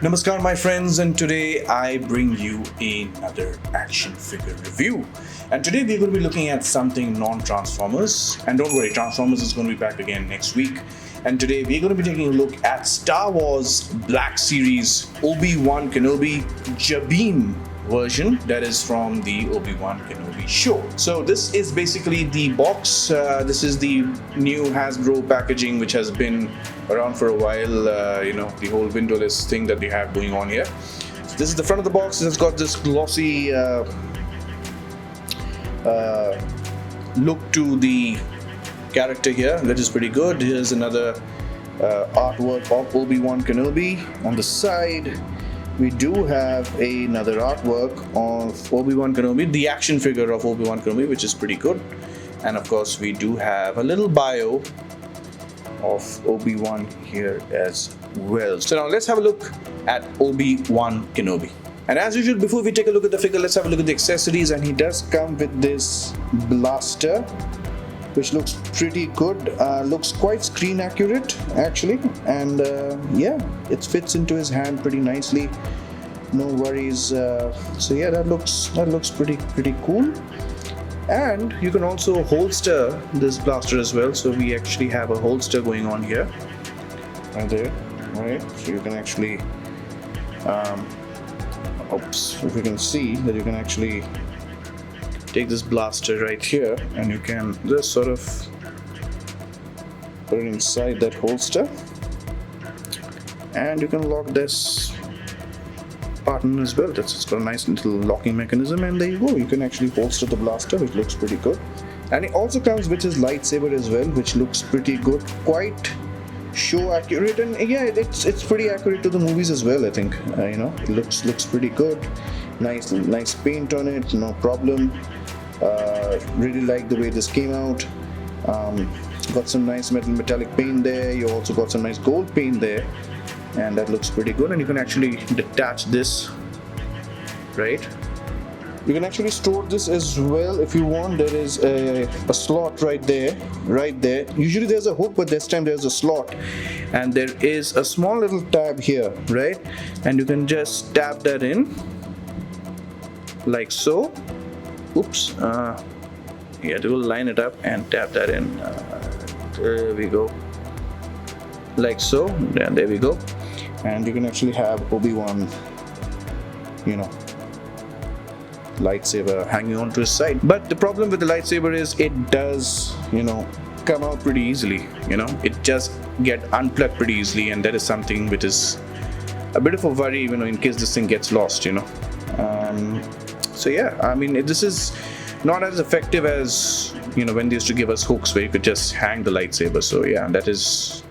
Namaskar, my friends, and today I bring you another action figure review. And today we're going to be looking at something non-Transformers. And don't worry, Transformers is going to be back again next week. And today we're going to be taking a look at Star Wars Black Series Obi-Wan Kenobi Jabim version that is from the Obi-Wan Kenobi show. So this is basically the box. This is the new Hasbro packaging which has been around for a while, the whole windowless thing that they have going on here. So this is the front of the box. It's got this glossy look to the character here, that is pretty good. Here's another artwork of Obi-Wan Kenobi. On the side we do have another artwork of Obi-Wan Kenobi, the action figure of Obi-Wan Kenobi, which is pretty good. And of course we do have a little bio of Obi-Wan here as well. So now let's have a look at Obi-Wan Kenobi. And as usual, before we take a look at the figure, let's have a look at the accessories. And he does come with this blaster, which looks pretty good. Looks quite screen accurate actually, and it fits into his hand pretty nicely. No worries. So yeah, that looks pretty cool. And you can also holster this blaster as well. So we actually have a holster going on here, right there, right? So you can actually, if you can see that you can actually take this blaster right here, and you can just sort of put it inside that holster, and you can lock this button as well. It's got a nice little locking mechanism, and there you go. You can actually holster the blaster, which looks pretty good. And it also comes with his lightsaber as well, which looks pretty good, quite show accurate, and yeah, it's pretty accurate to the movies as well. I think it looks pretty good. Nice paint on it, no problem. Really like the way this came out. Got some nice metallic paint there. You also got some nice gold paint there, and that looks pretty good. And you can actually detach this, right? You can actually store this as well if you want. There is a slot right there. Usually there's a hook, but this time there's a slot, and there is a small little tab here, right? And you can just tap that in like so. Oops, yeah, we will line it up and tap that in. There we go, like so. And there we go. And you can actually have Obi-Wan, lightsaber hanging onto his side. But the problem with the lightsaber is it does, come out pretty easily. It just get unplugged pretty easily, and that is something which is a bit of a worry, in case this thing gets lost. So yeah, I mean, this is not as effective as when they used to give us hooks where you could just hang the lightsaber. So yeah, that's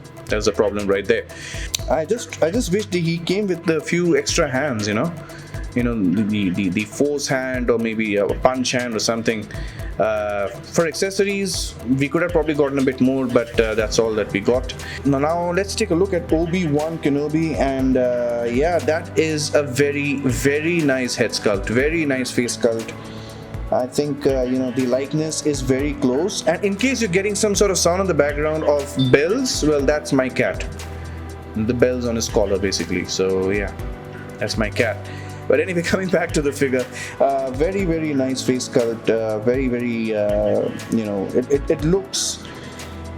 a problem right there. I just wish that he came with a few extra hands, the force hand, or maybe a punch hand or something. For accessories, we could have probably gotten a bit more, but that's all that we got. Now let's take a look at Obi-Wan Kenobi, and that is a very, very nice head sculpt, very nice face sculpt. I think the likeness is very close. And in case you're getting some sort of sound in the background of bells, well, that's my cat. The bells on his collar, basically. So yeah, that's my cat. But anyway, coming back to the figure, very, very nice face sculpt. Very, very, it looks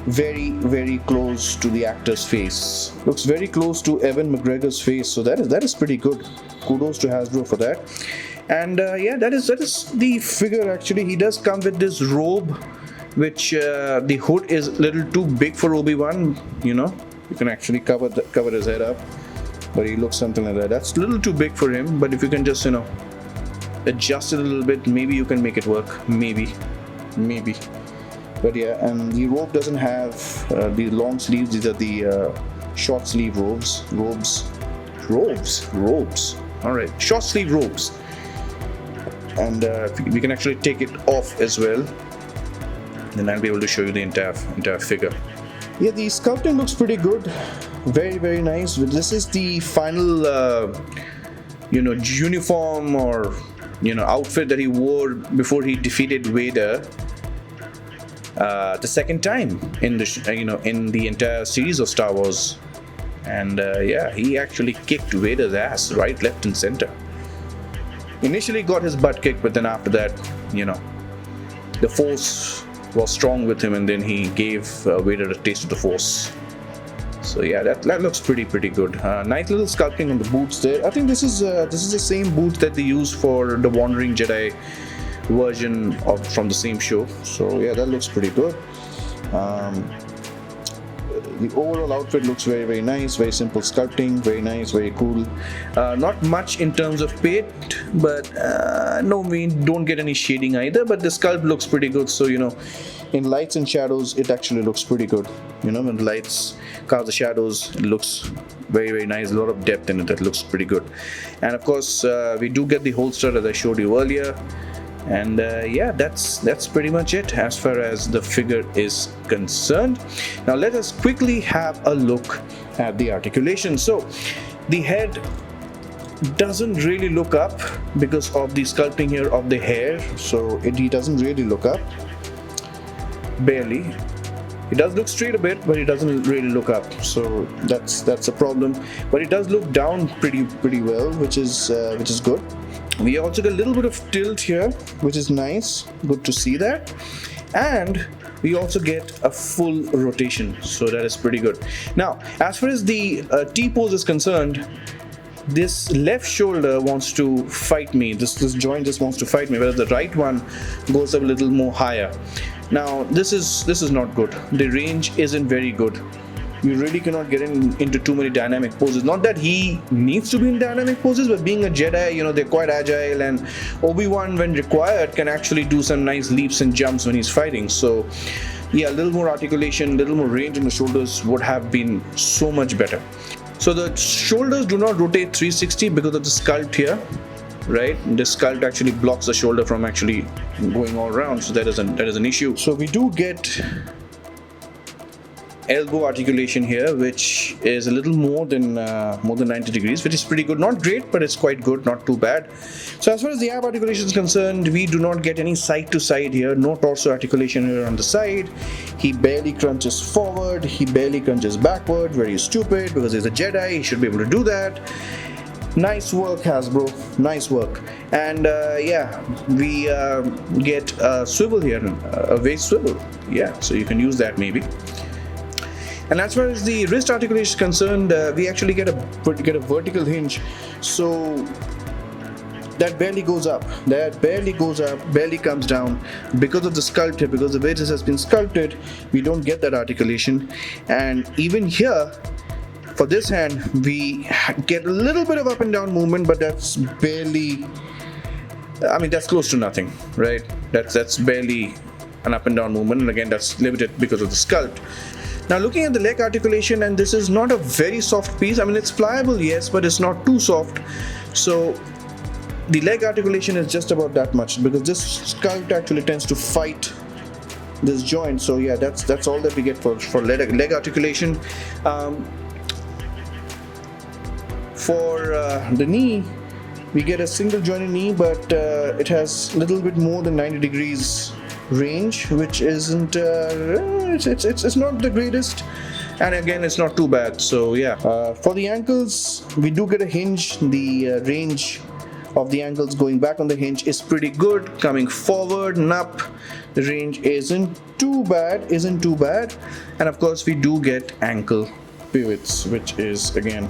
very, very close to the actor's face. Looks very close to Ewan McGregor's face. So that is pretty good. Kudos to Hasbro for that. And that is the figure. Actually, he does come with this robe, which the hood is a little too big for Obi-Wan. You can actually cover his head up. But he looks something like that. That's a little too big for him, but if you can just, adjust it a little bit, maybe you can make it work. Maybe. But yeah, and the robe doesn't have the long sleeves. These are the short sleeve robes. All right, short sleeve robes. And we can actually take it off as well. Then I'll be able to show you the entire figure. Yeah, the sculpting looks pretty good. Very, very nice. This is the final, uniform or outfit that he wore before he defeated Vader the second time in the in the entire series of Star Wars And yeah, he actually kicked Vader's ass right, left, and center. Initially got his butt kicked, but then after that, the Force was strong with him, and then he gave Vader a taste of the Force. So yeah, that looks pretty good. Nice little sculpting on the boots there. I think this is the same boots that they use for the Wandering Jedi version from the same show. So yeah, that looks pretty good. The overall outfit looks very nice, very simple sculpting, very nice, very cool. Not much in terms of paint, but no, we don't get any shading either, but the sculpt looks pretty good. So in lights and shadows, it actually looks pretty good. When the lights cast the shadows, it looks very nice. A lot of depth in it. That looks pretty good. And of course, we do get the holster as I showed you earlier. And yeah, that's pretty much it as far as the figure is concerned. Now let us quickly have a look at the articulation. So the head doesn't really look up because of the sculpting here of the hair. So he doesn't really look up, barely. It does look straight a bit, but it doesn't really look up. So that's a problem. But it does look down pretty well, which is good. We also get a little bit of tilt here, which is nice. Good to see that. And we also get a full rotation, so that is pretty good. Now, as far as the T-pose is concerned, this left shoulder wants to fight me. This joint just wants to fight me, whereas the right one goes up a little more higher. Now, this is not good. The range isn't very good. You really cannot get into too many dynamic poses. Not that he needs to be in dynamic poses, but being a Jedi, they're quite agile, and Obi-Wan, when required, can actually do some nice leaps and jumps when he's fighting. So yeah, a little more articulation, a little more range in the shoulders would have been so much better. So the shoulders do not rotate 360 because of the sculpt here, right? The sculpt actually blocks the shoulder from actually going all around, so that is an issue. So we do get elbow articulation here, which is a little more than 90 degrees, which is pretty good. Not great, but it's quite good, not too bad. So as far as the ab articulation is concerned, we do not get any side to side here. No torso articulation here on the side. He barely crunches forward, he barely crunches backward. Very stupid, because he's a Jedi, he should be able to do that. Nice work, Hasbro, nice work. And yeah, we get a swivel here, a waist swivel. Yeah, so you can use that maybe. And as far as the wrist articulation is concerned, we actually get a vertical hinge, so that barely goes up, barely comes down because of the sculpt here. Because the way this has been sculpted, we don't get that articulation. And even here, for this hand, we get a little bit of up and down movement, but that's barely, that's close to nothing, right? That's barely an up and down movement, and again, that's limited because of the sculpt. Now looking at the leg articulation, and this is not a very soft piece. It's pliable, yes, but it's not too soft. So the leg articulation is just about that much, because this sculpt actually tends to fight this joint. So yeah, that's all that we get for leg articulation. For the knee, we get a single jointed knee, but it has a little bit more than 90 degrees range, which isn't it's not the greatest, and again, it's not too bad. So yeah, for the ankles, we do get a hinge. The range of the ankles going back on the hinge is pretty good. Coming forward and up, the range isn't too bad. And of course, we do get ankle pivots, which is again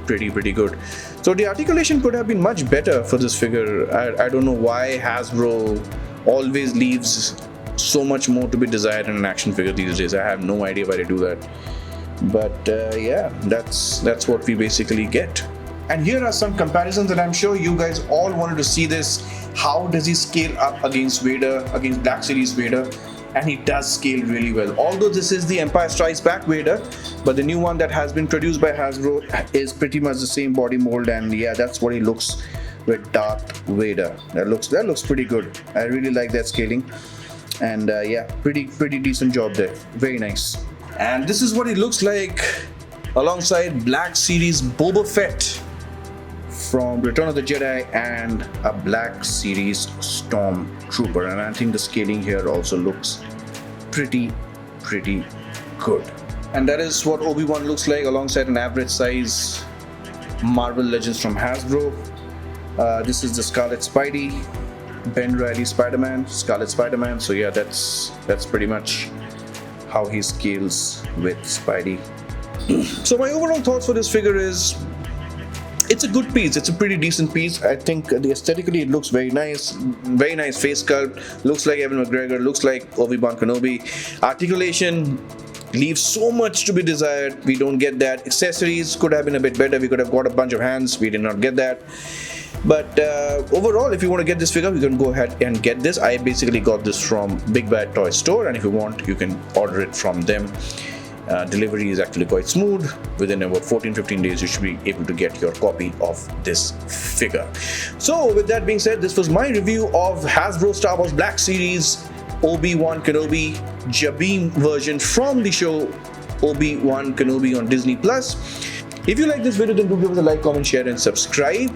pretty good. So the articulation could have been much better for this figure. I don't know why Hasbro always leaves so much more to be desired in an action figure these days. I have no idea why they do that, but yeah, that's what we basically get. And here are some comparisons that I'm sure you guys all wanted to see this. How does he scale up against Vader, against Black Series Vader? And he does scale really well. Although this is the Empire Strikes Back Vader, but the new one that has been produced by Hasbro is pretty much the same body mold, and yeah, that's what he looks with Darth Vader. That looks pretty good. I really like that scaling, and yeah, pretty decent job there. Very nice. And this is what he looks like alongside Black Series Boba Fett from Return of the Jedi and a Black Series Stormtrooper. And I think the scaling here also looks pretty good. And that is what Obi-Wan looks like alongside an average size Marvel Legends from Hasbro. This is the Scarlet Spidey, Ben Reilly Spider-Man, Scarlet Spider-Man. So yeah, that's pretty much how he scales with Spidey. So my overall thoughts for this figure is, it's a good piece. It's a pretty decent piece. I think aesthetically it looks very nice face sculpt. Looks like Evan McGregor. Looks like Obi-Wan Kenobi. Articulation leaves so much to be desired. We don't get that. Accessories could have been a bit better. We could have got a bunch of hands. We did not get that. But overall, if you want to get this figure, you can go ahead and get this. I basically got this from Big Bad Toy Store, and if you want, you can order it from them. Delivery is actually quite smooth. Within about 14-15 days, you should be able to get your copy of this figure. So with that being said, this was my review of Hasbro Star Wars Black Series Obi-Wan Kenobi Jabim version from the show Obi-Wan Kenobi on Disney+. If you like this video, then do give us a like, comment, share and subscribe.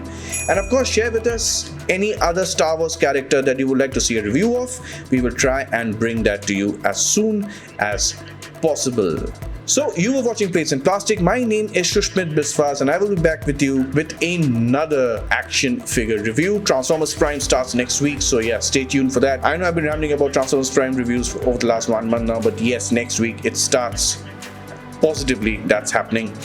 And of course, share with us any other Star Wars character that you would like to see a review of. We will try and bring that to you as soon as possible. So you were watching Plates and Plastic. My name is Shushmit Biswas, and I will be back with you with another action figure review. Transformers Prime starts next week, so yeah, stay tuned for that. I know I've been rambling about Transformers Prime reviews over the last 1 month now, but yes, next week it starts. Positively, that's happening.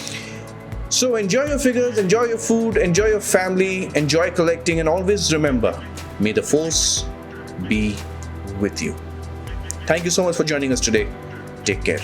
So enjoy your figures, enjoy your food, enjoy your family, enjoy collecting, and always remember, may the Force be with you. Thank you so much for joining us today. Take care.